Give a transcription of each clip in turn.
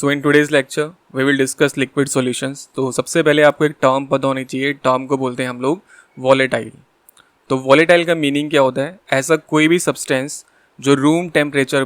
So in today's lecture we will discuss liquid solutions. तो सबसे पहले आपको एक टर्म पता होनी चाहिए। टर्म को बोलते हैं हम लोग वॉलेटाइल। तो वॉलेटाइल का मीनिंग क्या होता है? ऐसा कोई भी सब्सटेंस जो रूम टेम्परेचर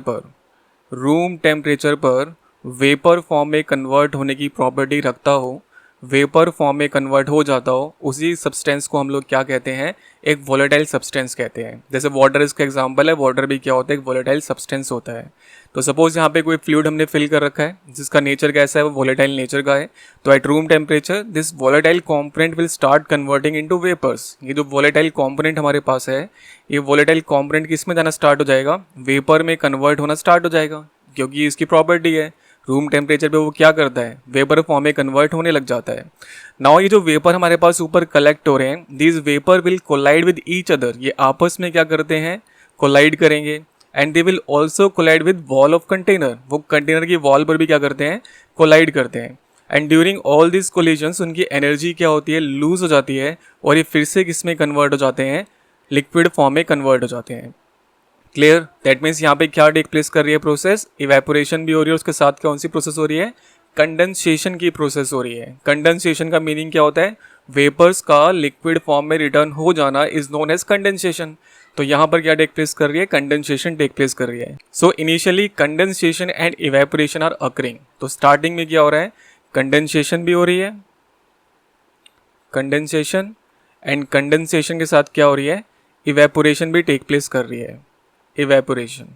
पर वेपर फॉर्म में कन्वर्ट होने की प्रॉपर्टी रखता हो, वेपर फॉर्म में कन्वर्ट हो जाता हो, उसी सब्सटेंस को हम लोग क्या कहते हैं? एक वॉलेटाइल सब्सटेंस कहते हैं। जैसे वाटर इसका एग्जांपल है, वाटर भी क्या होता है? एक वॉलेटाइल सब्सटेंस होता है। तो सपोज यहाँ पे कोई फ्लूइड हमने फिल कर रखा है जिसका नेचर कैसा है? वो वॉलेटाइल नेचर का है। तो at room temperature this volatile component will start converting into vapours. ये जो वॉलेटाइल कॉम्पोनेंट हमारे पास है, ये वॉलेटाइल कॉम्पोनेंट किस में जाना स्टार्ट हो जाएगा? वेपर में कन्वर्ट होना स्टार्ट हो जाएगा, क्योंकि इसकी प्रॉपर्टी है रूम टेम्परेचर पे वो क्या करता है? वेपर फॉर्म में कन्वर्ट होने लग जाता है। नाउ ये जो वेपर हमारे पास ऊपर कलेक्ट हो रहे हैं, this vapour will collide with each other. ये आपस में क्या करते हैं? कोलाइड करेंगे। And they will also collide with wall of container. वो कंटेनर की वॉल पर भी क्या करते हैं? कोलाइड करते हैं। And during all this collisions उनकी एनर्जी क्या होती है? लूज हो जाती है, और ये फिर से किस में कन्वर्ट हो जाते हैं? लिक्विड फॉर्म में कन्वर्ट हो जाते हैं। क्लियर? दैट मीन्स यहाँ पे क्या टेक प्लेस कर रही है प्रोसेस? इवेपोरेशन भी हो रही है, उसके साथ कौन सी प्रोसेस हो रही है? कंडेंसेशन की प्रोसेस हो रही है। कंडेंसेशन का मीनिंग क्या होता है? वेपर्स का लिक्विड फॉर्म में रिटर्न हो जाना इज नोन एज कंडेंसेशन। तो यहाँ पर क्या टेक प्लेस कर रही है? कंडेंसेशन टेक प्लेस कर रही है। So initially condensation and evaporation are occurring. तो स्टार्टिंग में क्या हो रहा है? कंडेंसेशन भी हो रही है, कंडेंसेशन, एंड कंडेंसेशन के साथ क्या हो रही है? इवेपोरेशन भी टेक प्लेस कर रही है, इवेपोरेशन।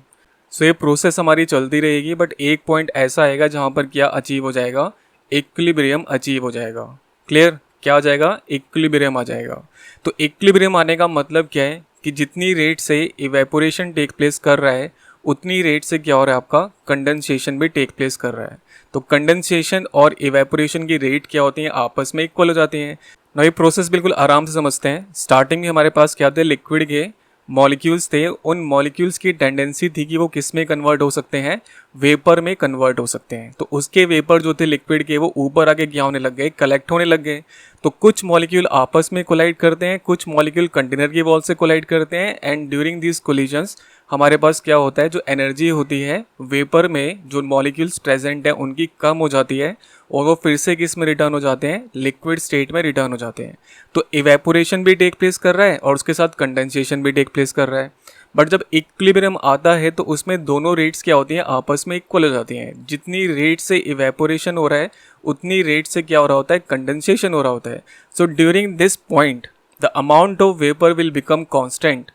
सो ये प्रोसेस हमारी चलती रहेगी, बट एक पॉइंट ऐसा आएगा जहाँ पर क्या अचीव हो जाएगा? इक्विलिब्रियम अचीव हो जाएगा। क्लियर? क्या आ जाएगा? इक्विलिब्रियम आ जाएगा। तो इक्विलिब्रियम आने का मतलब क्या है? कि जितनी रेट से इवेपोरेशन टेक प्लेस कर रहा है, उतनी रेट से क्या हो रहा है? आपका कंडेंसेशन भी टेक प्लेस कर रहा है। तो कंडेंसेशन और इवेपोरेशन की रेट क्या होती है? आपस में इक्वल हो जाती हैं। ना ये प्रोसेस बिल्कुल आराम से समझते हैं। स्टार्टिंग में हमारे पास क्या थे? लिक्विड के मॉलिक्यूल्स थे। उन मॉलिक्यूल्स की टेंडेंसी थी कि वो किस में कन्वर्ट हो सकते हैं? वेपर में कन्वर्ट हो सकते हैं। तो उसके वेपर जो थे लिक्विड के, वो ऊपर आके क्या होने लग गए? कलेक्ट होने लग गए। तो कुछ मॉलिक्यूल आपस में कोलाइड करते हैं, कुछ मॉलिक्यूल कंटेनर की वॉल से कोलाइड करते हैं। एंड ड्यूरिंग दिस कोलिजन्स हमारे पास क्या होता है? जो एनर्जी होती है वेपर में, जो मॉलिक्यूल्स प्रेजेंट है उनकी कम हो जाती है, और वो फिर से किस में रिटर्न हो जाते हैं? लिक्विड स्टेट में रिटर्न हो जाते हैं। तो इवेपोरेशन भी टेक प्लेस कर रहा है और उसके साथ कंडेंसेशन भी टेक प्लेस कर रहा है। बट जब इक्विलिब्रियम आता है तो उसमें दोनों रेट्स क्या होती हैं? आपस में इक्वल हो जाती हैं। जितनी रेट से इवेपोरेशन हो रहा है, उतनी रेट से क्या हो रहा होता है? कंडेंसेशन हो रहा होता है। So during this point the amount of vapour will become constant.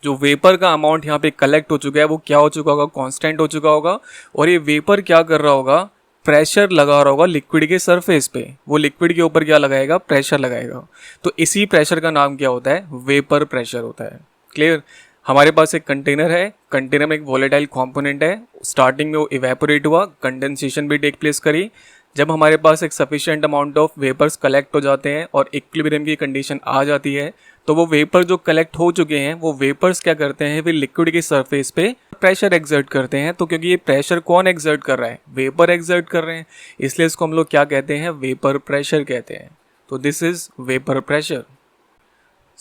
जो वेपर का अमाउंट यहाँ पे कलेक्ट हो चुका है, वो क्या हो चुका होगा? कांस्टेंट हो चुका होगा। और ये वेपर क्या कर रहा होगा? प्रेशर लगा रहा होगा लिक्विड के सरफेस पे। वो लिक्विड के ऊपर क्या लगाएगा? प्रेशर लगाएगा। तो इसी प्रेशर का नाम क्या होता है? वेपर प्रेशर होता है। क्लियर? हमारे पास एक कंटेनर है, कंटेनर में एक वॉलेटाइल कंपोनेंट है। स्टार्टिंग में वो इवेपोरेट हुआ, कंडेंसेशन भी टेक प्लेस करी। जब हमारे पास एक sufficient amount of vapours collect हो जाते हैं और इक्विलिब्रियम की कंडीशन आ जाती है, तो वो वेपर जो कलेक्ट हो चुके हैं, वो वेपर्स क्या करते हैं? वे लिक्विड के सरफेस पे प्रेशर एक्सर्ट करते हैं। तो क्योंकि ये प्रेशर कौन एक्सर्ट कर रहा है? वेपर एक्सर्ट कर रहे हैं, इसलिए इसको हम लोग क्या कहते हैं? वेपर प्रेशर कहते हैं। तो this is vapour pressure.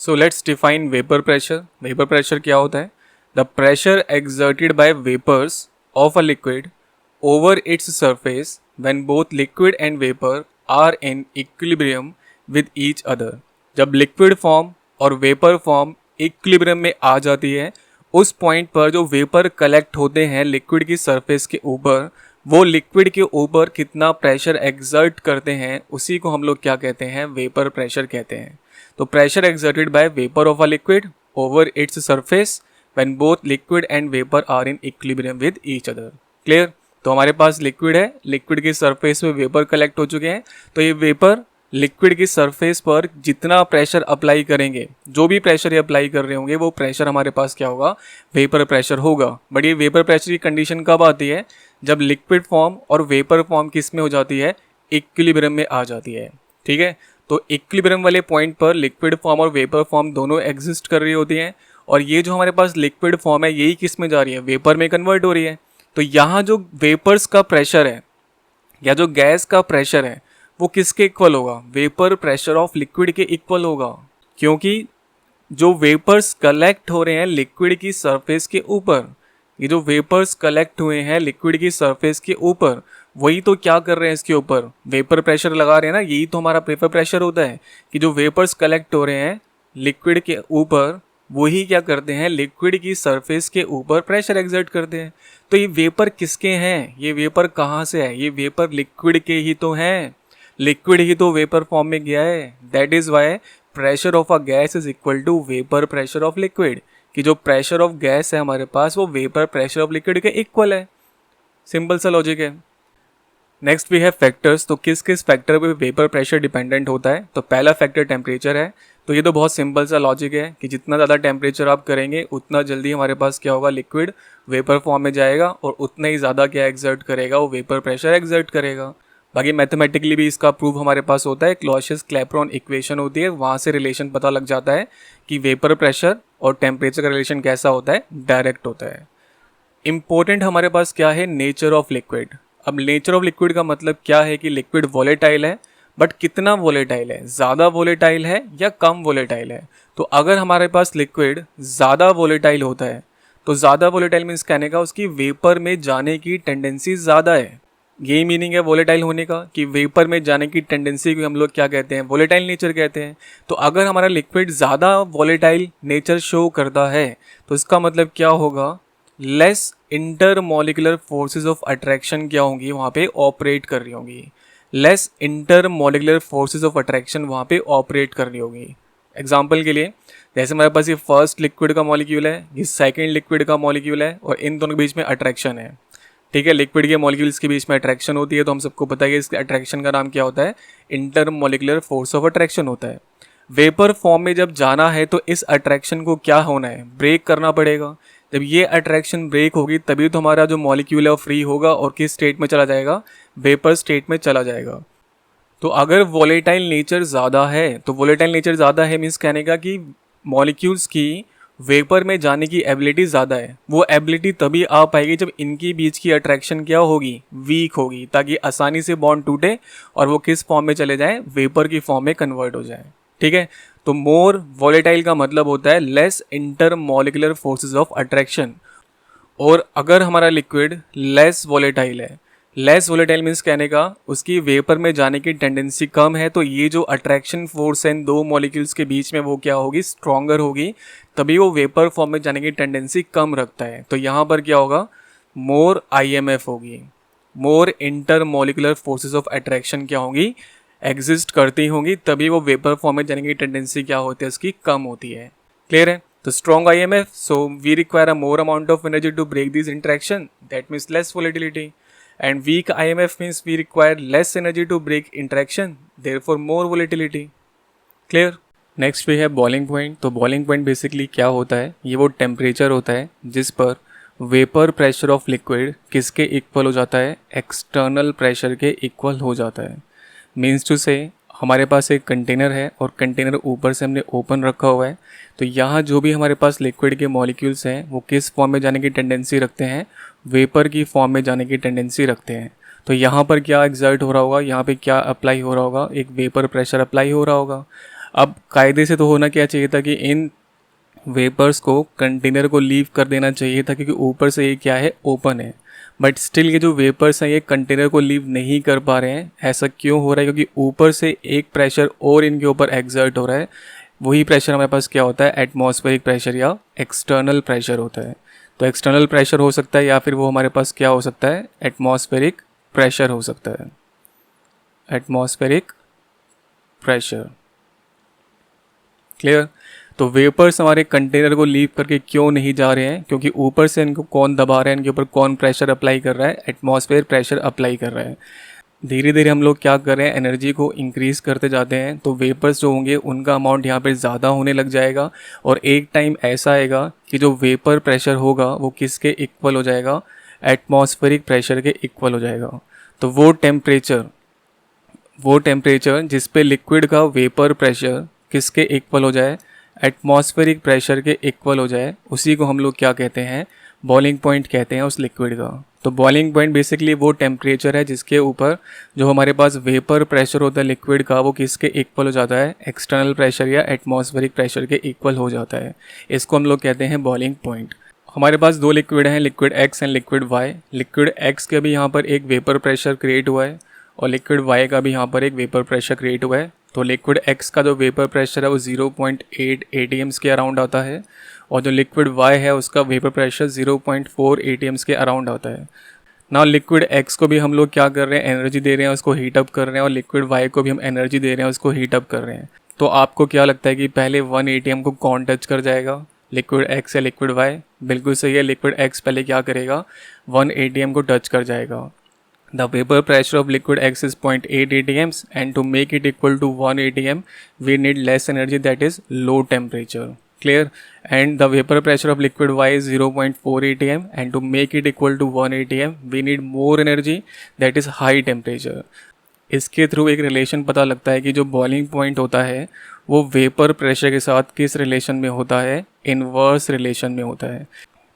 So let's define vapour pressure. Vapour pressure क्या होता है? The pressure exerted by vapours of a liquid over its surface when both liquid and vapor are in equilibrium with each other। जब liquid form और vapour form equilibrium में आ जाती है, उस point पर जो वेपर कलेक्ट होते हैं लिक्विड की सरफेस के ऊपर, वो लिक्विड के ऊपर कितना प्रेशर एक्सर्ट करते हैं, उसी को हम लोग क्या कहते हैं? वेपर प्रेशर कहते हैं। तो pressure exerted by vapour of a liquid over its surface when both liquid and vapour are in equilibrium with each other. Clear? तो हमारे पास लिक्विड है, लिक्विड की सरफेस पे वेपर कलेक्ट हो चुके हैं। तो ये वेपर लिक्विड की सरफेस पर जितना प्रेशर अप्लाई करेंगे, जो भी प्रेशर ये अप्लाई कर रहे होंगे, वो प्रेशर हमारे पास क्या होगा? वेपर प्रेशर होगा। बट ये वेपर प्रेशर की कंडीशन कब आती है? जब लिक्विड फॉर्म और वेपर फॉर्म किस में हो जाती है? इक्विलिब्रियम में आ जाती है। ठीक है? तो इक्विलिब्रियम वाले पॉइंट पर लिक्विड फॉर्म और वेपर फॉर्म दोनों एग्जिस्ट कर रही होती हैं, और ये जो हमारे पास लिक्विड फॉर्म है, यही किस में जा रही है? वेपर में कन्वर्ट हो रही है। तो यहाँ जो वेपर्स का प्रेशर है या जो गैस का प्रेशर है, वो किसके इक्वल होगा? वेपर प्रेशर ऑफ लिक्विड के इक्वल होगा, क्योंकि जो वेपर्स कलेक्ट हो रहे हैं लिक्विड की सरफेस के ऊपर, ये जो वेपर्स कलेक्ट हुए हैं लिक्विड की सरफेस के ऊपर, वही तो क्या कर रहे हैं इसके ऊपर, वेपर प्रेशर लगा रहे हैं ना, यही तो हमारा वेपर प्रेशर होता है कि जो वेपर्स कलेक्ट हो रहे हैं लिक्विड के ऊपर, वही क्या करते हैं लिक्विड की सरफेस के ऊपर प्रेशर एक्सर्ट करते हैं। तो ये वेपर किसके हैं, ये वेपर कहाँ से है, ये वेपर लिक्विड के ही तो हैं, लिक्विड ही तो वेपर फॉर्म में गया है। That is why pressure of a gas is equal to vapour pressure of liquid, कि जो प्रेशर ऑफ गैस है हमारे पास वो वेपर प्रेशर ऑफ लिक्विड के इक्वल है। सिंपल सा लॉजिक है। Next we have factors. तो किस किस फैक्टर पे वेपर प्रेशर डिपेंडेंट होता है, तो पहला फैक्टर टेम्परेचर है। तो ये तो बहुत सिंपल सा लॉजिक है कि जितना ज़्यादा टेम्परेचर आप करेंगे उतना जल्दी हमारे पास क्या होगा, लिक्विड वेपर फॉर्म में जाएगा और उतना ही ज़्यादा क्या एक्सर्ट करेगा, वो वेपर प्रेशर एक्सर्ट करेगा। बाकी मैथमेटिकली भी इसका प्रूफ हमारे पास होता है, क्लॉसियस क्लैपेरॉन इक्वेशन होती है, वहाँ से रिलेशन पता लग जाता है कि वेपर प्रेशर और टेम्परेचर का रिलेशन कैसा होता है, डायरेक्ट होता है। इम्पोर्टेंट हमारे पास क्या है, नेचर ऑफ लिक्विड। अब नेचर ऑफ लिक्विड का मतलब क्या है कि लिक्विड वोलेटाइल है, बट कितना वोलेटाइल है, ज़्यादा वोलेटाइल है या कम वोलेटाइल है। तो अगर हमारे पास लिक्विड ज़्यादा वोलेटाइल होता है, तो ज़्यादा वोलेटाइल मीन्स कहने का उसकी वेपर में जाने की टेंडेंसी ज़्यादा है। यही मीनिंग है वोलेटाइल होने का, कि वेपर में जाने की टेंडेंसी को हम लोग क्या कहते हैं, वोलेटाइल नेचर कहते हैं। तो अगर हमारा लिक्विड ज़्यादा वोलेटाइल नेचर शो करता है तो इसका मतलब क्या होगा, less intermolecular forces of attraction क्या होंगी वहाँ पे ऑपरेट कर रही होंगी, less intermolecular forces of attraction वहाँ पे ऑपरेट कर रही होगी। एग्जाम्पल के लिए जैसे हमारे पास ये फर्स्ट लिक्विड का मॉलिक्यूल है, ये सेकंड लिक्विड का मॉलिक्यूल है और इन दोनों के बीच में अट्रैक्शन है। ठीक है, लिक्विड के मॉलिक्यूल्स के बीच में अट्रैक्शन होती है, तो हम सबको पता है कि इस अट्रैक्शन का नाम क्या होता है, इंटरमॉलिकुलर फोर्स ऑफ अट्रैक्शन होता है। वेपर फॉर्म में जब जाना है तो इस अट्रैक्शन को क्या होना है, ब्रेक करना पड़ेगा। जब ये अट्रैक्शन ब्रेक होगी तभी तो हमारा जो मॉलिक्यूल है वो फ्री होगा और किस स्टेट में चला जाएगा, वेपर स्टेट में चला जाएगा। तो अगर वोलेटाइल नेचर ज़्यादा है, तो वोलेटाइल नेचर ज़्यादा है मीन्स कहने का कि मॉलिक्यूल्स की वेपर में जाने की एबिलिटी ज़्यादा है। वो एबिलिटी तभी आ पाएगी जब इनकी बीच की अट्रैक्शन क्या होगी, वीक होगी, ताकि आसानी से बॉन्ड टूटे और वो किस फॉर्म में चले जाएं, वेपर की फॉर्म में कन्वर्ट हो जाए। ठीक है, तो मोर वोलेटाइल का मतलब होता है less intermolecular forces of attraction. और अगर हमारा लिक्विड लेस वोलेटाइल है, लेस वोलेटाइल मीन्स कहने का उसकी वेपर में जाने की टेंडेंसी कम है, तो ये जो अट्रैक्शन फोर्स है इन दो मॉलिक्यूल्स के बीच में वो क्या होगी, स्ट्रॉन्गर होगी, तभी वो वेपर फॉर्म में जाने की टेंडेंसी कम रखता है। तो यहाँ पर क्या होगा, मोर IMF होगी, मोर इंटरमॉलिकुलर फोर्सेस ऑफ अट्रैक्शन क्या होंगी, एग्जिस्ट करती होंगी, तभी वो वेपर फॉर्म में जाने की टेंडेंसी क्या होती है, उसकी कम होती है। क्लियर है। तो strong IMF, so we require a more amount of energy to break this interaction, that means less volatility. And weak IMF means we require less energy to break interaction, therefore more volatility. Clear? Next we have boiling point. तो boiling point basically क्या होता है, ये वो temperature होता है जिस पर वेपर प्रेशर ऑफ लिक्विड किसके इक्वल हो जाता है, एक्सटर्नल प्रेशर के इक्वल हो जाता है। मीन्स टू से हमारे पास एक कंटेनर है और कंटेनर ऊपर से हमने ओपन रखा हुआ है, तो यहाँ जो भी हमारे पास लिक्विड के मॉलिक्यूल्स हैं वो किस फॉर्म में जाने की टेंडेंसी रखते हैं, वेपर की फॉर्म में जाने की टेंडेंसी रखते हैं। तो यहाँ पर क्या एग्जर्ट हो रहा होगा, यहाँ पे क्या अप्लाई हो रहा होगा, एक वेपर प्रेशर अप्लाई हो रहा होगा। अब कायदे से तो होना क्या चाहिए था कि इन वेपर्स को कंटेनर को लीव कर देना चाहिए था, क्योंकि ऊपर से ये क्या है, ओपन है, बट स्टिल ये जो वेपर्स हैं ये कंटेनर को लीव नहीं कर पा रहे हैं। ऐसा क्यों हो रहा है, क्योंकि ऊपर से एक प्रेशर और इनके ऊपर एग्जर्ट हो रहा है। वही प्रेशर हमारे पास क्या होता है, एटमॉस्फेरिक प्रेशर या एक्सटर्नल प्रेशर होता है। तो एक्सटर्नल प्रेशर हो सकता है या फिर वो हमारे पास क्या हो सकता है, एटमॉस्फेरिक प्रेशर हो सकता है, एटमॉस्फेरिक प्रेशर। क्लियर। तो वेपर्स हमारे कंटेनर को लीव करके क्यों नहीं जा रहे हैं, क्योंकि ऊपर से इनको कौन दबा रहा है, इनके ऊपर कौन प्रेशर अप्लाई कर रहा है, एटमॉस्फेयर प्रेशर अप्लाई कर रहा है। धीरे धीरे हम लोग क्या कर रहे हैं, एनर्जी को इंक्रीज़ करते जाते हैं, तो वेपर्स जो होंगे उनका अमाउंट यहाँ पे ज़्यादा होने लग जाएगा और एक टाइम ऐसा आएगा कि जो वेपर प्रेशर होगा वो किसके इक्वल हो जाएगा, एटमॉस्फेरिक प्रेशर के इक्वल हो जाएगा। तो वो टेम्परेचर जिस पे लिक्विड का वेपर प्रेशर किसके इक्वल हो जाए, एटमॉस्फेरिक प्रेशर के इक्वल हो जाए, उसी को हम लोग क्या कहते हैं, बॉइलिंग पॉइंट कहते हैं उस लिक्विड का। तो बॉइलिंग पॉइंट बेसिकली वो टेम्परेचर है जिसके ऊपर जो हमारे पास वेपर प्रेशर होता है लिक्विड का वो किसके इक्वल हो जाता है, एक्सटर्नल प्रेशर या एटमॉस्फेरिक प्रेशर के इक्वल हो जाता है। इसको हम लोग कहते हैं बॉइलिंग पॉइंट। हमारे पास दो लिक्विड हैं, liquid X and liquid Y. Liquid X के भी यहाँ पर एक वेपर प्रेशर क्रिएट हुआ है और लिक्विड वाई का भी यहाँ पर एक वेपर प्रेशर क्रिएट हुआ है। तो लिक्विड एक्स का जो वेपर प्रेशर है वो 0.8 atms के अराउंड आता है और जो लिक्विड वाई है उसका वेपर प्रेशर 0.4 atms के अराउंड आता है। ना लिक्विड एक्स को भी हम लोग क्या कर रहे हैं, एनर्जी दे रहे हैं, उसको हीट अप कर रहे हैं, और लिक्विड वाई को भी हम एनर्जी दे रहे हैं, उसको हीट अप कर रहे हैं। तो आपको क्या लगता है कि पहले 1 atm को कौन टच कर जाएगा, लिक्विड एक्स या लिक्विड वाई? बिल्कुल सही है, लिक्विड एक्स पहले क्या करेगा, 1 atm को टच कर जाएगा। The vapor pressure of liquid X is 0.8 atms and to make it equal to 1 atm we need less energy, that is low temperature. Clear? And the vapor pressure of liquid Y is 0.4 atm and to make it equal to 1 atm we need more energy, that is high temperature. इसके through एक relation पता लगता है कि जो boiling point होता है वो वेपर प्रेशर के साथ किस रिलेशन में होता है, इनवर्स रिलेशन में होता है।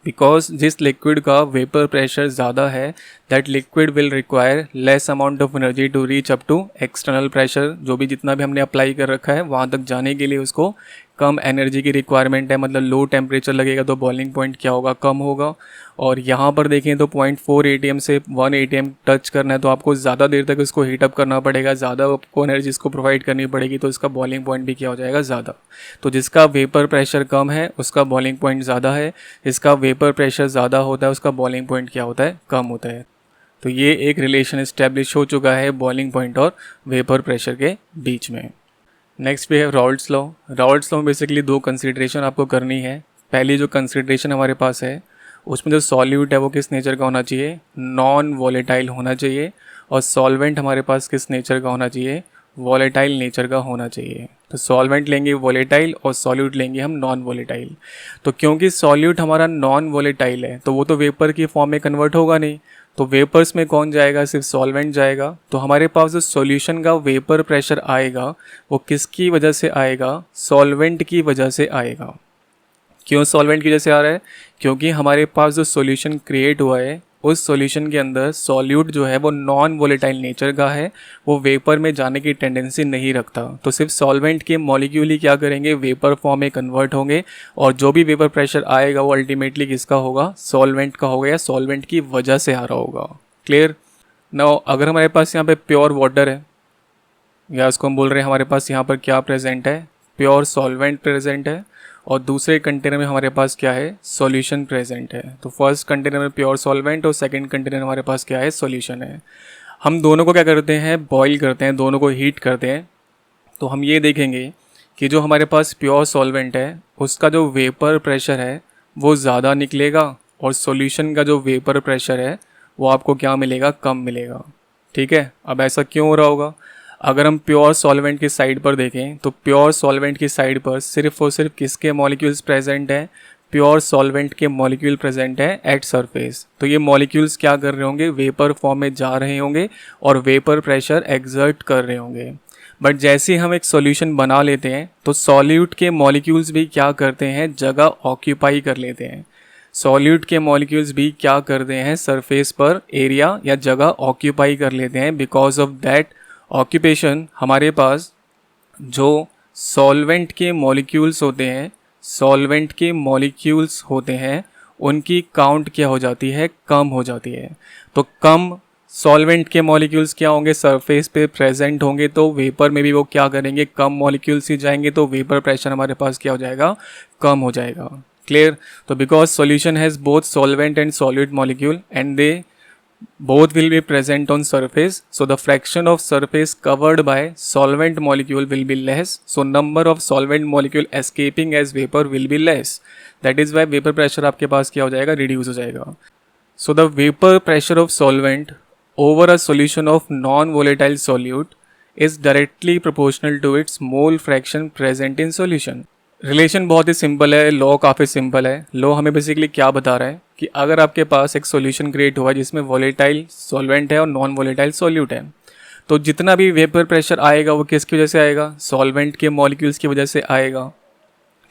बिकॉज जिस लिक्विड का वेपर प्रेशर ज़्यादा है that liquid will require less amount of energy to reach up to external pressure. जो भी जितना भी हमने अप्लाई कर रखा है वहाँ तक जाने के लिए उसको कम एनर्जी की रिक्वायरमेंट है, मतलब लो टेम्परेचर लगेगा तो बॉइलिंग पॉइंट क्या होगा, कम होगा। और यहाँ पर देखें तो 0.4 atm से 1 atm टच करना है तो आपको ज़्यादा देर तक उसको हीटअप करना पड़ेगा, ज़्यादा आपको एनर्जी इसको प्रोवाइड करनी पड़ेगी, तो इसका बॉइलिंग पॉइंट भी क्या हो जाएगा, ज़्यादा। तो जिसका वेपर प्रेशर कम है उसका बॉइलिंग पॉइंट ज़्यादा है, जिसका वेपर प्रेशर ज़्यादा होता है उसका बॉइलिंग पॉइंट क्या होता है, कम होता है। तो ये एक रिलेशन इस्टेब्लिश हो चुका है बॉइलिंग पॉइंट और वेपर प्रेशर के बीच में। नेक्स्ट पे है राउल्ट्स लॉ। राउल्ट्स लॉ में बेसिकली दो कंसिडरेशन आपको करनी है। पहली जो कंसिडरेशन हमारे पास है उसमें जो सॉल्यूट है वो किस नेचर का होना चाहिए, नॉन वॉलेटाइल होना चाहिए, और सॉल्वेंट हमारे पास किस नेचर का होना चाहिए, वॉलेटाइल नेचर का होना चाहिए। तो सॉल्वेंट लेंगे वॉलेटाइल और सॉल्यूट लेंगे हम नॉन वॉलेटाइल। तो क्योंकि सॉल्यूट हमारा नॉन वॉलेटाइल है तो वो तो वेपर की फॉर्म में कन्वर्ट होगा नहीं, तो वेपर्स में कौन जाएगा, सिर्फ सॉल्वेंट जाएगा। तो हमारे पास जो सॉल्यूशन का वेपर प्रेशर आएगा वो किसकी वजह से आएगा, सॉल्वेंट की वजह से आएगा। क्यों सॉल्वेंट की वजह से आ रहा है, क्योंकि हमारे पास जो सॉल्यूशन क्रिएट हुआ है उस सॉल्यूशन के अंदर सॉल्यूट जो है वो नॉन वॉलेटाइल नेचर का है, वो वेपर में जाने की टेंडेंसी नहीं रखता। तो सिर्फ सॉल्वेंट के मॉलिक्यूल ही क्या करेंगे, वेपर फॉर्म में कन्वर्ट होंगे, और जो भी वेपर प्रेशर आएगा वो अल्टीमेटली किसका होगा, सॉल्वेंट का होगा या सॉल्वेंट की वजह से आ रहा होगा। क्लियर? नाउ अगर हमारे पास यहाँ पे प्योर वाटर है, या उसको हम बोल रहे हैं हमारे पास यहाँ पर क्या प्रेजेंट है, प्योर सॉल्वेंट प्रेजेंट है, और दूसरे कंटेनर में हमारे पास क्या है, सॉल्यूशन प्रेजेंट है। तो फर्स्ट कंटेनर में प्योर सॉल्वेंट और सेकंड कंटेनर हमारे पास क्या है, सॉल्यूशन है। हम दोनों को क्या करते हैं, बॉईल करते हैं, दोनों को हीट करते हैं। तो हम ये देखेंगे कि जो हमारे पास प्योर सॉल्वेंट है उसका जो वेपर प्रेशर है वो ज़्यादा निकलेगा, और सॉल्यूशन का जो वेपर प्रेशर है वो आपको क्या मिलेगा, कम मिलेगा। ठीक है, अब ऐसा क्यों हो रहा होगा, अगर हम प्योर सॉल्वेंट की साइड पर देखें तो प्योर सॉल्वेंट की साइड पर सिर्फ और सिर्फ किसके मॉलिक्यूल्स प्रेजेंट हैं, प्योर सॉल्वेंट के मॉलिक्यूल प्रेजेंट है एट सरफेस। तो ये मॉलिक्यूल्स क्या कर रहे होंगे, वेपर फॉर्म में जा रहे होंगे और वेपर प्रेशर एक्सर्ट कर रहे होंगे। बट जैसे ही हम एक सॉल्यूशन बना लेते हैं तो सॉल्यूट के मॉलिक्यूल्स भी क्या करते हैं, जगह ऑक्यूपाई कर लेते हैं। सॉल्यूट के मॉलिक्यूल्स भी क्या करते हैं, सरफेस पर एरिया या जगह ऑक्यूपाई कर लेते हैं। बिकॉज ऑफ दैट ऑक्यूपेशन हमारे पास जो सॉल्वेंट के मॉलिक्यूल्स होते हैं, सॉल्वेंट के मॉलिक्यूल्स होते हैं उनकी काउंट क्या हो जाती है, कम हो जाती है। तो कम सॉल्वेंट के मॉलिक्यूल्स क्या होंगे, सरफेस पे प्रेजेंट होंगे, तो वेपर में भी वो क्या करेंगे, कम मॉलिक्यूल्स ही जाएंगे, तो वेपर प्रेशर हमारे पास क्या हो जाएगा, कम हो जाएगा। क्लियर? तो because solution has both solvent and solute molecule and they both will be present on surface, so the fraction of surface covered by solvent molecule will be less, so number of solvent molecule escaping as vapor will be less, that is why vapor pressure आपके पास क्या हो जाएगा, reduce हो जाएगा। So the vapor pressure of solvent over a solution of non-volatile solute is directly proportional to its mole fraction present in solution। Relation बहुत ही simple है, law काफ़ी simple है। लॉ हमें बेसिकली क्या बता रहा है कि अगर आपके पास एक सॉल्यूशन क्रिएट हुआ है जिसमें वॉलेटाइल सॉल्वेंट है और नॉन वॉलेटाइल सॉल्यूट है, तो जितना भी वेपर प्रेशर आएगा वो किसकी वजह से आएगा, सॉल्वेंट के मॉलिक्यूल्स की वजह से आएगा।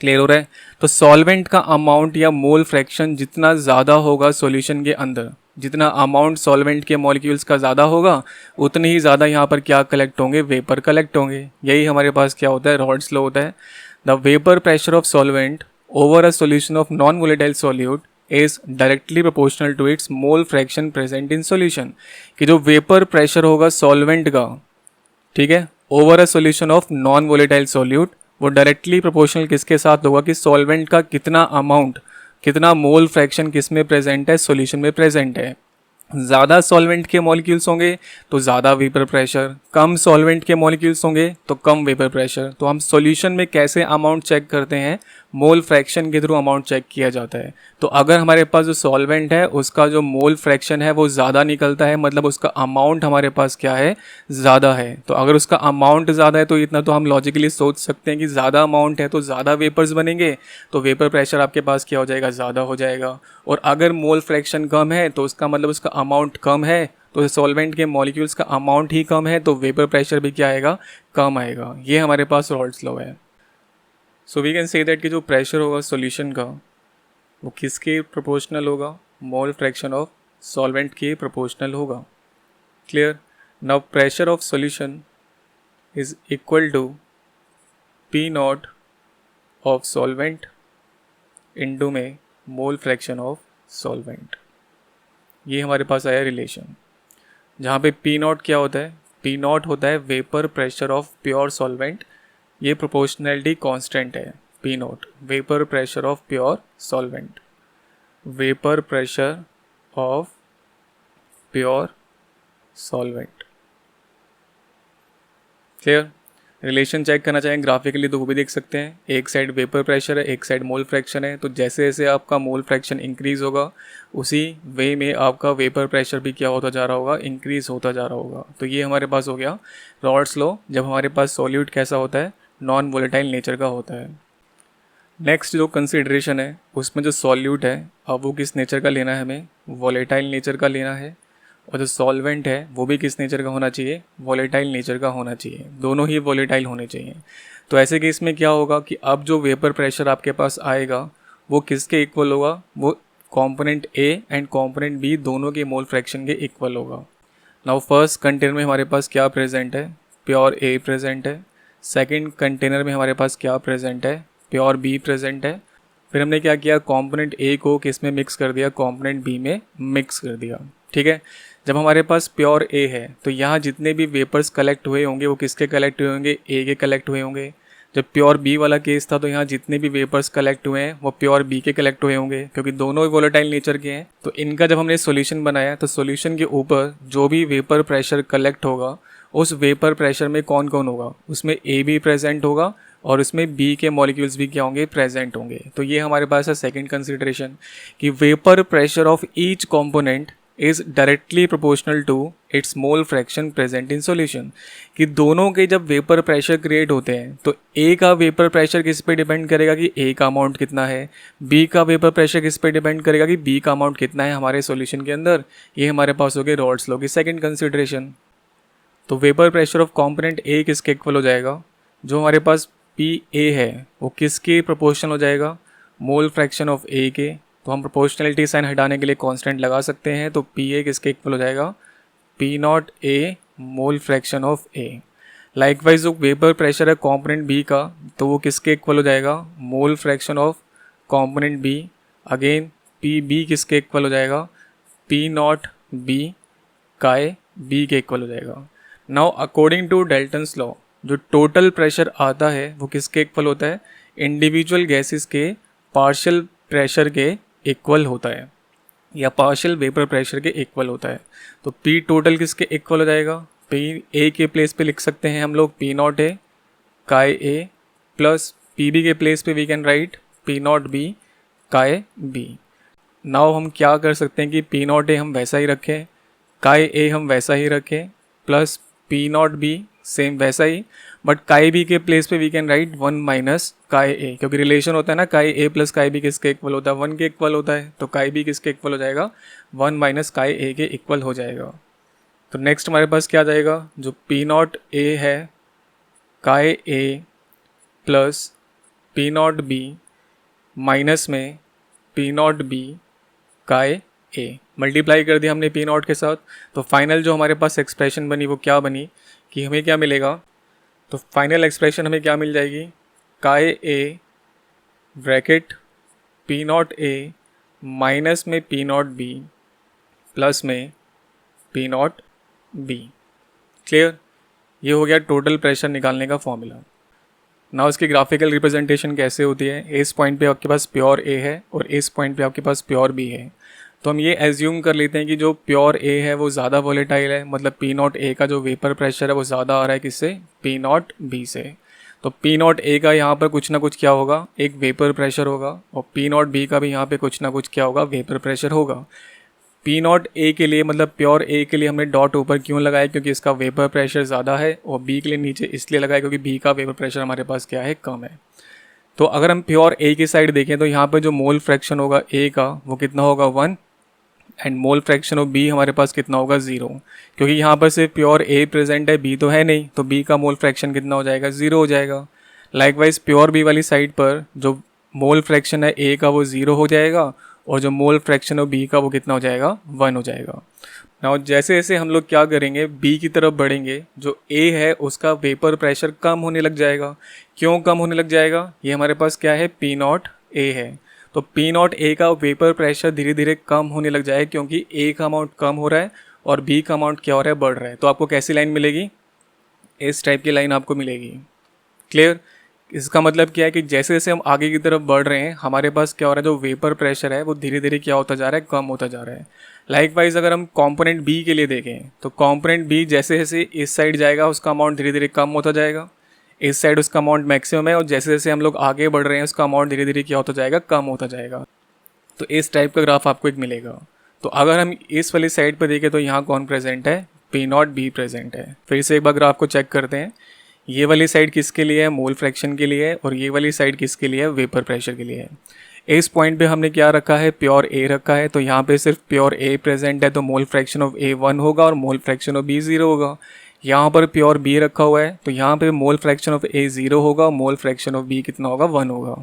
क्लियर हो रहा है? तो सॉल्वेंट का अमाउंट या मोल फ्रैक्शन जितना ज़्यादा होगा सॉल्यूशन के अंदर, जितना अमाउंट सॉल्वेंट के मॉलिक्यूल्स का ज़्यादा होगा उतने ही ज़्यादा यहाँ पर क्या कलेक्ट होंगे, वेपर कलेक्ट होंगे। यही हमारे पास क्या होता है, रॉल्ट्स लॉ होता है। The vapor pressure of solvent over a solution of non-volatile solute is directly proportional to its mole fraction present in solution, कि जो वेपर प्रेशर होगा सॉल्वेंट का, ठीक है, over a solution of non volatile solute, वो directly proportional किसके साथ होगा कि सॉल्वेंट का कितना अमाउंट, कितना मोल फ्रैक्शन किस में प्रेजेंट है, सॉल्यूशन में प्रेजेंट है। ज़्यादा सॉल्वेंट के मॉलिक्यूल्स होंगे तो ज़्यादा वेपर प्रेशर, कम सॉल्वेंट के मॉलिक्यूल्स होंगे तो कम वेपर प्रेशर। तो हम सॉल्यूशन में कैसे अमाउंट चेक करते हैं, मोल फ्रैक्शन के थ्रू अमाउंट चेक किया जाता है। तो अगर हमारे पास जो सॉल्वेंट है उसका जो मोल फ्रैक्शन है वो ज़्यादा निकलता है, मतलब उसका अमाउंट हमारे पास क्या है, ज़्यादा है। तो अगर उसका अमाउंट ज़्यादा है तो इतना तो हम लॉजिकली सोच सकते हैं कि ज़्यादा अमाउंट है तो ज़्यादा वेपर्स बनेंगे, तो वेपर प्रेशर आपके पास क्या हो जाएगा, ज़्यादा हो जाएगा। और अगर मोल फ्रैक्शन कम है तो उसका मतलब उसका अमाउंट कम है, तो सॉल्वेंट के मॉलिक्यूल्स का अमाउंट ही कम है, तो वेपर प्रेशर भी क्या आएगा, कम आएगा। ये हमारे पास रॉल्स लॉ है। So we can say that कि जो प्रेशर होगा सॉल्यूशन का वो किसके प्रोपोर्शनल होगा, मोल फ्रैक्शन ऑफ सॉल्वेंट के प्रोपोर्शनल होगा। Clear. Now pressure of solution is equal to P naught of solvent into में मोल फ्रैक्शन ऑफ सॉल्वेंट। ये हमारे पास आया रिलेशन, जहाँ पे पी नॉट क्या होता है, पी नॉट होता है vapour pressure of pure solvent, ये प्रोपोर्शनैलिटी कांस्टेंट है। P naught vapour pressure of pure solvent, vapour pressure of pure solvent. Clear. Relation check करना चाहें ग्राफिकली तो वो भी देख सकते हैं, एक साइड वेपर प्रेशर है, एक साइड मोल फ्रैक्शन है। तो जैसे जैसे आपका मोल फ्रैक्शन इंक्रीज होगा उसी वे में आपका वेपर प्रेशर भी क्या होता जा रहा होगा, इंक्रीज होता जा रहा होगा। तो ये हमारे पास हो गया रॉल्स लॉ, जब हमारे पास सॉल्यूट कैसा होता है, नॉन वोलेटाइल नेचर का होता है। नेक्स्ट जो कंसिडरेशन है उसमें जो सॉल्यूट है अब वो किस नेचर का लेना है, हमें वोलेटाइल नेचर का लेना है। और जो सॉल्वेंट है वो भी किस नेचर का होना चाहिए, वोलेटाइल नेचर का होना चाहिए, दोनों ही वोलेटाइल होने चाहिए। तो ऐसे केस में क्या होगा कि अब जो वेपर प्रेशर आपके पास आएगा वो किसके इक्वल होगा, वो component A and component B दोनों के मोल फ्रैक्शन के इक्वल होगा। नाउ फर्स्ट कंटेनर में हमारे पास क्या प्रेजेंट है, प्योर ए प्रेजेंट है। सेकेंड कंटेनर में हमारे पास क्या प्रेजेंट है, प्योर बी प्रेजेंट है। फिर हमने क्या किया, कंपोनेंट ए को किस में मिक्स कर दिया, कंपोनेंट बी में मिक्स कर दिया। ठीक है। जब हमारे पास प्योर ए है तो यहाँ जितने भी वेपर्स कलेक्ट हुए होंगे वो किसके कलेक्ट हुए होंगे, ए के कलेक्ट हुए होंगे। जब प्योर बी वाला केस था तो यहाँ जितने भी वेपर्स कलेक्ट हुए हैं वो प्योर बी के कलेक्ट हुए होंगे, क्योंकि दोनों ही वोलेटाइल नेचर के हैं। तो इनका जब हमने सॉल्यूशन बनाया तो सॉल्यूशन के ऊपर जो भी वेपर प्रेशर कलेक्ट होगा उस वेपर प्रेशर में कौन कौन होगा, उसमें ए भी प्रेजेंट होगा और उसमें बी के मॉलिक्यूल्स भी क्या होंगे, प्रेजेंट होंगे। तो ये हमारे पास है सेकंड कंसिडरेशन कि vapour pressure of each component is directly proportional to its mole fraction present in solution, कि दोनों के जब वेपर प्रेशर क्रिएट होते हैं तो ए का वेपर प्रेशर किस पे डिपेंड करेगा कि ए का अमाउंट कितना है, बी का वेपर प्रेशर किस पे डिपेंड करेगा कि बी का अमाउंट कितना है हमारे सॉल्यूशन के अंदर। ये हमारे पास हो गए रॉल्स लॉ की सेकंड कंसिडरेशन। तो वेपर प्रेशर ऑफ कंपोनेंट ए किसके इक्वल हो जाएगा, जो हमारे पास पी ए है वो किसके प्रोपोर्शनल हो जाएगा, मोल फ्रैक्शन ऑफ ए के। तो हम प्रोपोर्शनलिटी साइन हटाने के लिए कांस्टेंट लगा सकते हैं, तो पी ए किसके इक्वल हो जाएगा, P naught A mole fraction of A. Likewise जो वेपर प्रेशर है कंपोनेंट बी का तो वो किसके इक्वल हो जाएगा, mole fraction of component B. Again P B किसके इक्वल हो जाएगा, P naught B chi B के इक्वल हो जाएगा। Now according to Dalton's law जो टोटल प्रेशर आता है वो किसके इक्वल होता है, इंडिविजुअल गैसेस के पार्शियल प्रेशर के इक्वल होता है या पार्शियल वेपर प्रेशर के इक्वल होता है। तो पी टोटल किसके इक्वल हो जाएगा, पी ए के प्लेस पे लिख सकते हैं हम लोग P naught A chi A plus P B के प्लेस पे we can write P naught B chi B. Now हम क्या कर सकते हैं कि पी नॉट ए हम वैसा ही रखें, काय ए हम वैसा ही रखें, plus P naught B same वैसा ही, बट काय बी के प्लेस पे वी कैन राइट 1 माइनस काय ए, क्योंकि रिलेशन होता है ना काय ए प्लस काय बी किसके इक्वल होता है, 1 के इक्वल होता है। तो काय बी किसके इक्वल हो जाएगा, 1 माइनस काय ए के इक्वल हो जाएगा। तो नेक्स्ट हमारे पास क्या जाएगा, जो पी नॉट ए है chi A plus P naught B minus में P naught B chi A, multiply कर दिया हमने पी नॉट के साथ। तो फाइनल जो हमारे पास एक्सप्रेशन बनी वो क्या बनी कि हमें क्या मिलेगा, तो फाइनल एक्सप्रेशन हमें क्या मिल जाएगी, chi A bracket P naught A minus में पी नॉट बी प्लस में पी नॉट बी। क्लियर? ये हो गया टोटल प्रेशर निकालने का फॉर्मूला। ना उसकी ग्राफिकल रिप्रेजेंटेशन कैसे होती है, इस पॉइंट पे आपके पास प्योर ए है और इस पॉइंट पे आपके पास प्योर बी है। तो हम ये एज्यूम कर लेते हैं कि जो प्योर ए है वो ज़्यादा वोलेटाइल है, मतलब पी नॉट ए का जो वेपर प्रेशर है वो ज़्यादा आ रहा है किससे, पी नॉट बी से। तो पी नॉट ए का यहाँ पर कुछ ना कुछ क्या होगा, एक वेपर प्रेशर होगा, और पी नॉट बी का भी यहाँ पे कुछ ना कुछ क्या होगा, वेपर प्रेशर होगा। पी नॉट ए के लिए मतलब प्योर ए के लिए हमने डॉट ऊपर क्यों लगाया, क्योंकि इसका वेपर प्रेशर ज़्यादा है, और बी के लिए नीचे इसलिए लगाया क्योंकि बी का वेपर प्रेशर हमारे पास क्या है, कम है। तो अगर हम प्योर ए की साइड देखें तो यहाँ पर जो मोल फ्रैक्शन होगा ए का वो कितना होगा, 1, and mole fraction of B हमारे पास कितना होगा, 0, क्योंकि यहाँ पर सिर्फ प्योर ए प्रेजेंट है, बी तो है नहीं, तो बी का मोल फ्रैक्शन कितना हो जाएगा, 0 हो जाएगा। लाइकवाइज प्योर बी वाली साइड पर जो मोल फ्रैक्शन है ए का वो 0 हो जाएगा, और जो मोल फ्रैक्शन ऑफ बी का वो कितना हो जाएगा, 1 हो जाएगा। नाउ जैसे जैसे हम लोग क्या करेंगे, बी की तरफ बढ़ेंगे, जो ए है उसका वेपर प्रेशर कम होने लग जाएगा। क्यों कम होने लग जाएगा, ये हमारे पास क्या है, पी नॉट ए है। तो पी नॉट ए का वेपर प्रेशर धीरे धीरे कम होने लग जाएगा, क्योंकि ए का अमाउंट कम हो रहा है और बी का अमाउंट क्या हो रहा है, बढ़ रहा है। तो आपको कैसी लाइन मिलेगी, इस टाइप की लाइन आपको मिलेगी। क्लियर? इसका मतलब क्या है कि जैसे जैसे हम आगे की तरफ बढ़ रहे हैं हमारे पास क्या हो रहा है, जो वेपर प्रेशर है वो धीरे धीरे क्या होता जा रहा है, कम होता जा रहा है। लाइकवाइज अगर हम कंपोनेंट बी के लिए देखें तो कंपोनेंट बी जैसे जैसे इस साइड जाएगा उसका अमाउंट धीरे धीरे कम होता जाएगा, इस साइड उसका अमाउंट मैक्सिमम है, और जैसे जैसे हम लोग आगे बढ़ रहे हैं उसका अमाउंट धीरे धीरे क्या होता जाएगा, कम होता जाएगा। तो इस टाइप का ग्राफ आपको एक मिलेगा। तो अगर हम इस वाली साइड पर देखें तो यहाँ कौन प्रेजेंट है, पी नॉट बी प्रेजेंट है। फिर से एक बार ग्राफ को चेक करते हैं। ये वाली साइड किसके लिए है, मोल फ्रैक्शन के लिए है, और ये वाली साइड किसके लिए है, वेपर प्रेशर के लिए है। इस पॉइंट पे हमने क्या रखा है, प्योर ए रखा है, तो यहाँ पे सिर्फ प्योर ए प्रेजेंट है, तो मोल फ्रैक्शन ऑफ ए 1 होगा और मोल फ्रैक्शन ऑफ बी 0 होगा। यहाँ पर प्योर बी रखा हुआ है, तो यहाँ पे मोल फ्रैक्शन ऑफ ए 0 होगा और मोल फ्रैक्शन ऑफ बी कितना होगा, 1 होगा।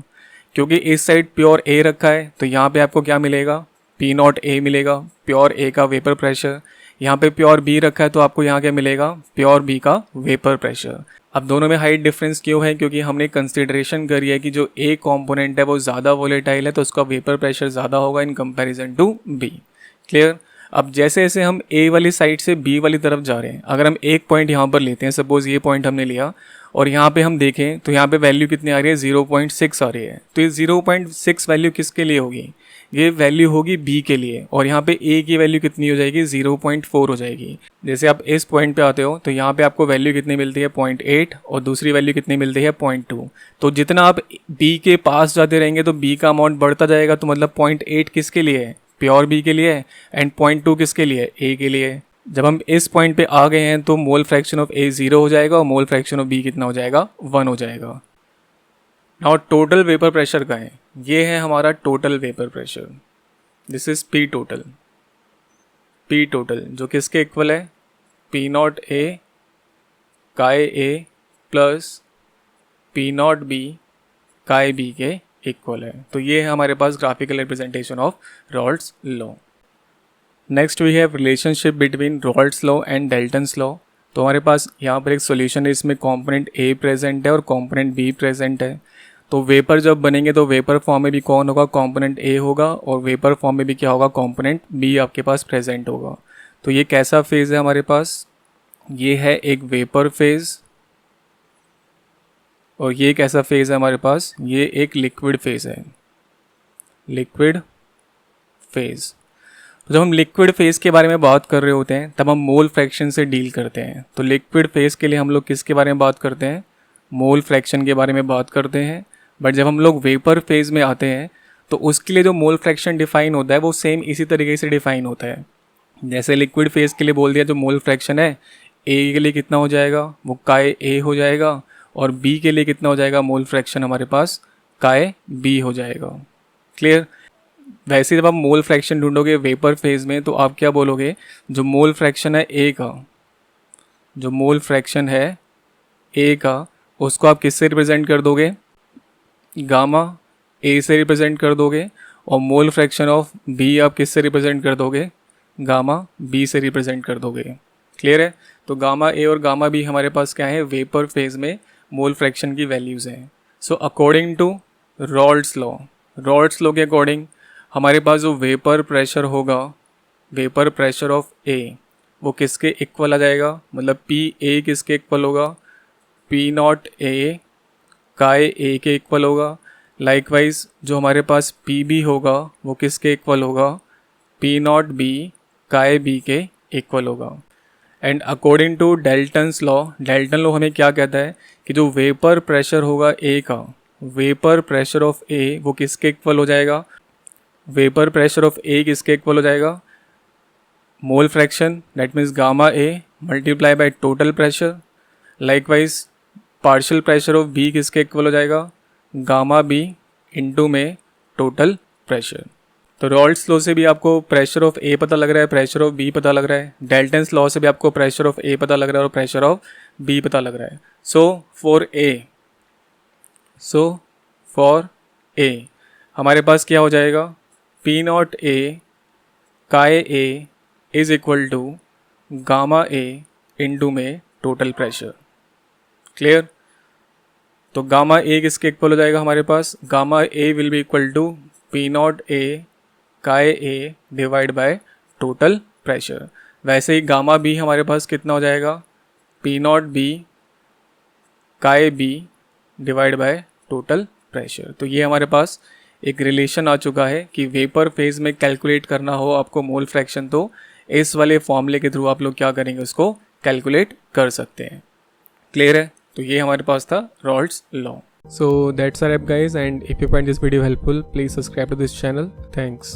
क्योंकि इस साइड प्योर ए रखा है तो यहाँ पे आपको क्या मिलेगा, पी नॉट ए मिलेगा, प्योर ए का वेपर प्रेशर। यहाँ पे प्योर बी रखा है तो आपको यहाँ क्या मिलेगा, प्योर बी का वेपर प्रेशर। अब दोनों में हाइट डिफरेंस क्यों है, क्योंकि हमने कंसिडरेशन करी है कि जो ए कंपोनेंट है वो ज़्यादा वोलेटाइल है, तो उसका वेपर प्रेशर ज़्यादा होगा in comparison to B. Clear? अब जैसे जैसे हम ए वाली साइड से बी वाली तरफ जा रहे हैं, अगर हम एक पॉइंट यहाँ पर लेते हैं, सपोज ये पॉइंट हमने लिया, और यहाँ पे हम देखें तो यहाँ पे वैल्यू कितनी आ रही है, 0.6 आ रही है। तो ये 0.6 वैल्यू किसके लिए होगी, ये वैल्यू होगी बी के लिए, और यहाँ पे ए की वैल्यू कितनी हो जाएगी, 0.4 हो जाएगी। जैसे आप इस पॉइंट पे आते हो तो यहाँ पे आपको वैल्यू कितनी मिलती है, 0.8, और दूसरी वैल्यू कितनी मिलती है, 0.2। तो जितना आप बी के पास जाते रहेंगे तो बी का अमाउंट बढ़ता जाएगा। तो मतलब 0.8 किसके लिए है, प्योर बी के लिए, एंड 0.2 किसके लिए, ए के लिए। जब हम इस पॉइंट पे आ गए हैं तो मोल फ्रैक्शन ऑफ ए 0 हो जाएगा और मोल फ्रैक्शन ऑफ बी कितना हो जाएगा, 1 हो जाएगा। और टोटल वेपर प्रेशर का है, ये है हमारा total vapour pressure, this is P total. P total जो किसके इक्वल है, P naught A chi A plus P naught B chi B के इक्वल है। तो ये है हमारे पास graphical representation of Raoult's law. Next we have relationship between Raoult's law and Dalton's law. तो हमारे पास यहाँ पर एक सॉल्यूशन है, इसमें कंपोनेंट ए प्रेजेंट है और कंपोनेंट बी प्रेजेंट है। तो वेपर जब बनेंगे तो वेपर फॉर्म में भी कौन होगा, कंपोनेंट ए होगा, और वेपर फॉर्म में भी क्या होगा, कंपोनेंट बी आपके पास प्रेजेंट होगा। तो ये कैसा फेज़ है हमारे पास, ये है एक वेपर फेज़, और ये कैसा फेज़ है हमारे पास, ये एक लिक्विड फेज़ है, लिक्विड फेज़। तो जब हम लिक्विड फेज़ के बारे में बात कर रहे होते हैं तब हम मोल फ्रैक्शन से डील करते हैं। तो लिक्विड फेज़ के लिए हम लोग किसके बारे में बात करते हैं, मोल फ्रैक्शन के बारे में बात करते हैं। बट जब हम लोग वेपर फेज़ में आते हैं तो उसके लिए जो मोल फ्रैक्शन डिफाइन होता है वो सेम इसी तरीके से डिफाइन होता है। जैसे लिक्विड फेज़ के लिए बोल दिया जो मोल फ्रैक्शन है ए के लिए कितना हो जाएगा, वो काय ए हो जाएगा, और बी के लिए कितना हो जाएगा, मोल फ्रैक्शन हमारे पास काय बी हो जाएगा। क्लियर? वैसे जब आप मोल फ्रैक्शन ढूंढोगे वेपर फेज़ में तो आप क्या बोलोगे, जो मोल फ्रैक्शन है ए का, जो मोल फ्रैक्शन है ए का, उसको आप किससे रिप्रेजेंट कर दोगे, गामा ए से रिप्रेजेंट कर दोगे, और मोल फ्रैक्शन ऑफ बी आप किससे रिप्रेजेंट कर दोगे, गामा बी से रिप्रेजेंट कर दोगे। क्लियर है? तो गामा ए और गामा बी हमारे पास क्या है, वेपर फेज़ में मोल फ्रैक्शन की वैल्यूज़ हैं। So according to Raoult's law, Raoult's law के अकॉर्डिंग हमारे पास जो वेपर प्रेशर होगा, वेपर प्रेशर ऑफ ए, वो किसके इक्वल आ जाएगा, मतलब पी ए किसके इक्वल होगा, पी नॉट ए काय ए के इक्वल होगा। लाइकवाइज जो हमारे पास पी बी होगा वो किसके इक्वल होगा, P naught B chi B के इक्वल होगा। And according to Dalton's law, Dalton law हमें क्या कहता है कि जो वेपर प्रेशर होगा ए का, वेपर प्रेशर ऑफ ए वो किसके इक्वल हो जाएगा, वेपर प्रेशर ऑफ ए किसके इक्वल हो जाएगा, mole fraction that means gamma A multiply by total pressure. Likewise partial pressure of B किसके इक्वल हो जाएगा, गामा बी इंटू में टोटल प्रेशर। तो रॉल्ट्स लॉ से भी आपको प्रेशर ऑफ ए पता लग रहा है, प्रेशर ऑफ बी पता लग रहा है। डेल्टन्स लॉ से भी आपको प्रेशर ऑफ ए पता लग रहा है और प्रेशर ऑफ बी पता लग रहा है। सो फॉर ए हमारे पास क्या हो जाएगा, P naught A chi A is equal to gamma A into में टोटल प्रेशर। क्लियर। तो गामा ए किसके इक्वल हो जाएगा हमारे पास, gamma A will be equal to P naught A chi A divide by total pressure. वैसे ही gamma B हमारे पास कितना हो जाएगा, P naught B chi B divide by total pressure. तो ये हमारे पास एक रिलेशन आ चुका है कि वेपर फेज में कैलकुलेट करना हो आपको मोल फ्रैक्शन, तो इस वाले फॉर्मूले के थ्रू आप लोग क्या करेंगे, उसको कैलकुलेट कर सकते हैं। क्लियर है। तो ये हमारे पास था रॉल्ट्स law. So that's our app guys, and if you find this video helpful, please subscribe to this channel. Thanks.